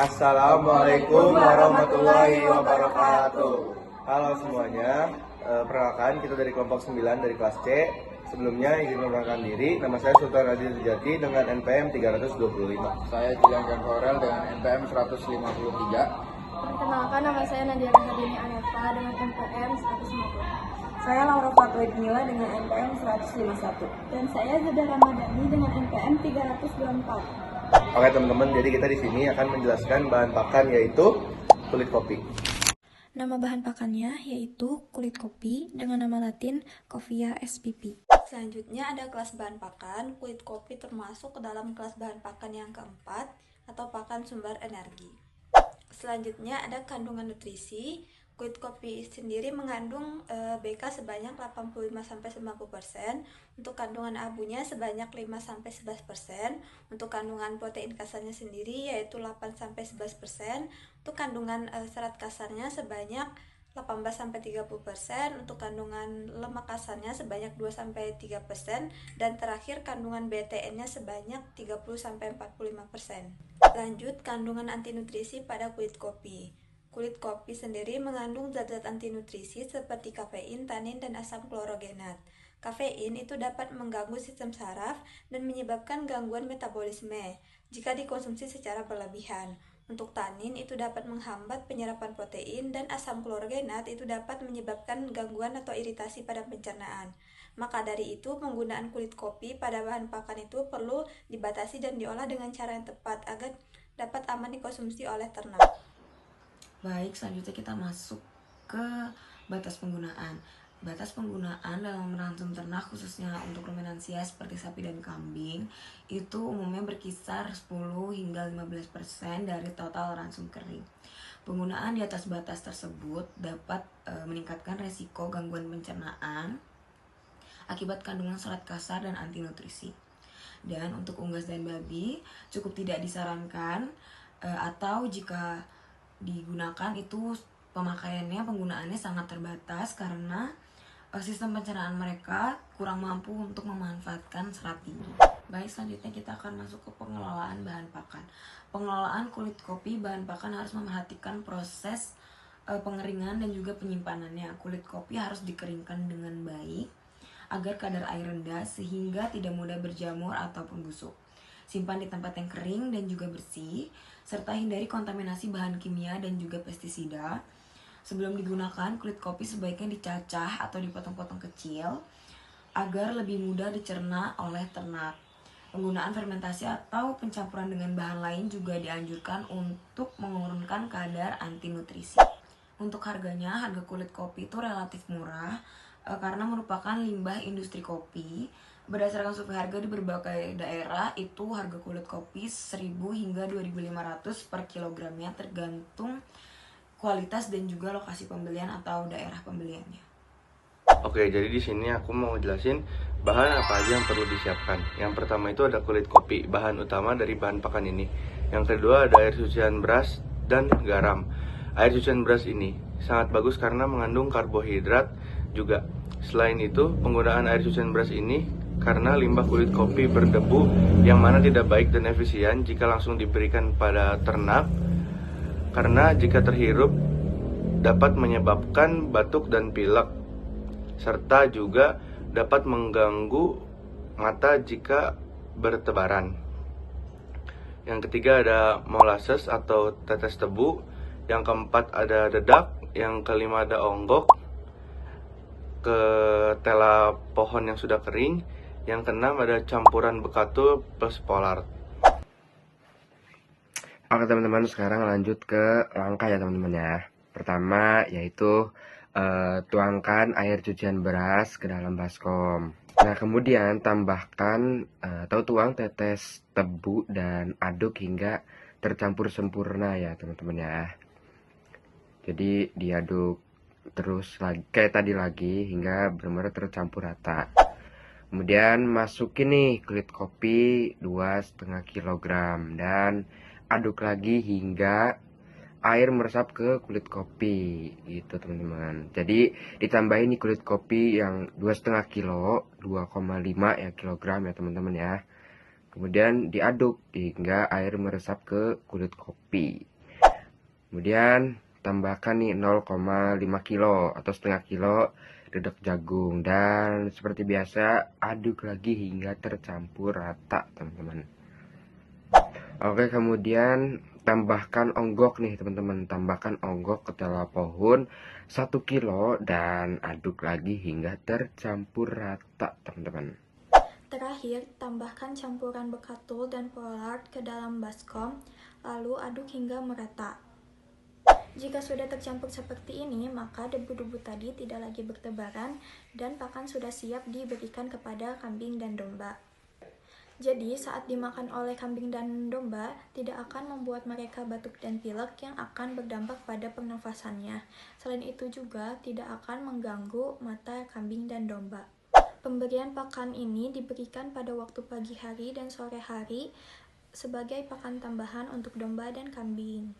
Assalamualaikum warahmatullahi wabarakatuh. Halo semuanya, perkenalkan kita dari kelompok 9 dari kelas C. Sebelumnya izin memperkenalkan diri, nama saya Sultan Adil Sujati dengan NPM 325. Saya Jilan Korel dengan NPM 153. Perkenalkan, nama saya Nadia Rahadini Anefa dengan NPM 150. Saya Laura Fatwa Nila dengan NPM 151. Dan saya Zada Ramadhani dengan NPM 324. Oke teman-teman, jadi kita di sini akan menjelaskan bahan pakan yaitu kulit kopi. Nama bahan pakannya yaitu kulit kopi dengan nama latin Coffea spp. Selanjutnya ada kelas bahan pakan. Kulit kopi termasuk ke dalam kelas bahan pakan yang keempat atau pakan sumber energi. Selanjutnya ada kandungan nutrisi. Kulit kopi sendiri mengandung BK sebanyak 85-90%, untuk kandungan abunya sebanyak 5-11%, untuk kandungan protein kasarnya sendiri yaitu 8-11%, untuk kandungan serat kasarnya sebanyak 18-30%, untuk kandungan lemak kasarnya sebanyak 2-3%, dan terakhir kandungan BTN-nya sebanyak 30-45%. Lanjut, kandungan antinutrisi pada kulit kopi. Kulit kopi sendiri mengandung zat-zat antinutrisi seperti kafein, tanin, dan asam klorogenat. Kafein itu dapat mengganggu sistem saraf dan menyebabkan gangguan metabolisme jika dikonsumsi secara berlebihan. Untuk tanin itu dapat menghambat penyerapan protein, dan asam klorogenat itu dapat menyebabkan gangguan atau iritasi pada pencernaan. Maka dari itu, penggunaan kulit kopi pada bahan pakan itu perlu dibatasi dan diolah dengan cara yang tepat agar dapat aman dikonsumsi oleh ternak. Baik, selanjutnya kita masuk ke batas penggunaan. Batas penggunaan dalam meransum ternak khususnya untuk ruminansia seperti sapi dan kambing itu umumnya berkisar 10 hingga 15% dari total ransum kering. Penggunaan di atas batas tersebut dapat meningkatkan resiko gangguan pencernaan akibat kandungan serat kasar dan antinutrisi. Dan untuk unggas dan babi cukup tidak disarankan atau jika digunakan itu penggunaannya sangat terbatas karena sistem pencernaan mereka kurang mampu untuk memanfaatkan serat tinggi. Baik, selanjutnya kita akan masuk ke pengelolaan bahan pakan. Pengelolaan kulit kopi bahan pakan harus memperhatikan proses pengeringan dan juga penyimpanannya. Kulit kopi harus dikeringkan dengan baik agar kadar air rendah sehingga tidak mudah berjamur ataupun busuk. Simpan di tempat yang kering dan juga bersih, serta hindari kontaminasi bahan kimia dan juga pestisida. Sebelum digunakan, kulit kopi sebaiknya dicacah atau dipotong-potong kecil agar lebih mudah dicerna oleh ternak. Penggunaan fermentasi atau pencampuran dengan bahan lain juga dianjurkan untuk menurunkan kadar antinutrisi. Untuk harganya, harga kulit kopi itu relatif murah karena merupakan limbah industri kopi. Berdasarkan survei harga di berbagai daerah, itu harga kulit kopi 1.000 hingga 2.500 per kilogramnya tergantung kualitas dan juga lokasi pembelian atau daerah pembeliannya. Oke, jadi di sini aku mau jelasin bahan apa aja yang perlu disiapkan. Yang pertama itu ada kulit kopi, bahan utama dari bahan pakan ini. Yang kedua ada air cucian beras dan garam. Air cucian beras ini sangat bagus karena mengandung karbohidrat juga. Selain itu, penggunaan air cucian beras ini karena limbah kulit kopi berdebu yang mana tidak baik dan efisien jika langsung diberikan pada ternak, karena jika terhirup dapat menyebabkan batuk dan pilek, serta juga dapat mengganggu mata jika bertebaran. Yang ketiga ada molasses atau tetes tebu. Yang keempat ada dedak. Yang kelima ada onggok ke tela pohon yang sudah kering. Yang keenam ada campuran bekatu plus polar. Oke teman-teman, sekarang lanjut ke langkah ya teman-teman ya. Pertama yaitu tuangkan air cucian beras ke dalam baskom. Nah kemudian tambahkan atau tuang tetes tebu dan aduk hingga tercampur sempurna ya teman-teman ya. Jadi diaduk terus lagi kayak tadi lagi hingga benar-benar tercampur rata. Kemudian masukin nih kulit kopi 2,5 kg dan aduk lagi hingga air meresap ke kulit kopi gitu teman-teman. Jadi ditambahin nih kulit kopi yang 2,5 kilo, 2,5 ya kilogram ya teman-teman ya. Kemudian diaduk hingga air meresap ke kulit kopi. Kemudian tambahkan nih 0,5 kilo atau setengah kilo dedek jagung, dan seperti biasa aduk lagi hingga tercampur rata teman-teman. Oke, kemudian tambahkan onggok nih teman-teman, tambahkan onggok ketela pohon 1 kilo dan aduk lagi hingga tercampur rata teman-teman. Terakhir, tambahkan campuran bekatul dan pollard ke dalam baskom, lalu aduk hingga merata. Jika sudah tercampur seperti ini, maka debu-debu tadi tidak lagi bertebaran dan pakan sudah siap diberikan kepada kambing dan domba. Jadi, saat dimakan oleh kambing dan domba, tidak akan membuat mereka batuk dan pilek yang akan berdampak pada pernafasannya. Selain itu juga tidak akan mengganggu mata kambing dan domba. Pemberian pakan ini diberikan pada waktu pagi hari dan sore hari sebagai pakan tambahan untuk domba dan kambing.